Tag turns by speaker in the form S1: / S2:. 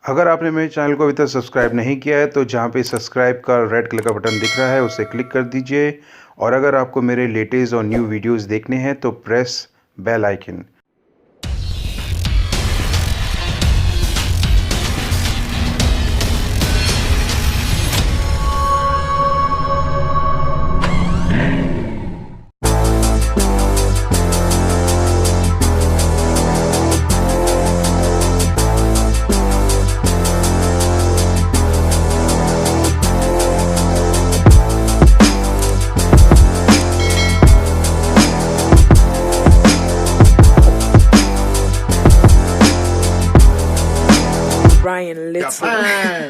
S1: अगर आपने मेरे चैनल को अभी तक सब्सक्राइब नहीं किया है तो जहाँ पे सब्सक्राइब का रेड कलर का बटन दिख रहा है उसे क्लिक कर दीजिए। और अगर आपको मेरे लेटेस्ट और न्यू वीडियोस देखने हैं तो press bell icon.
S2: Brian Little.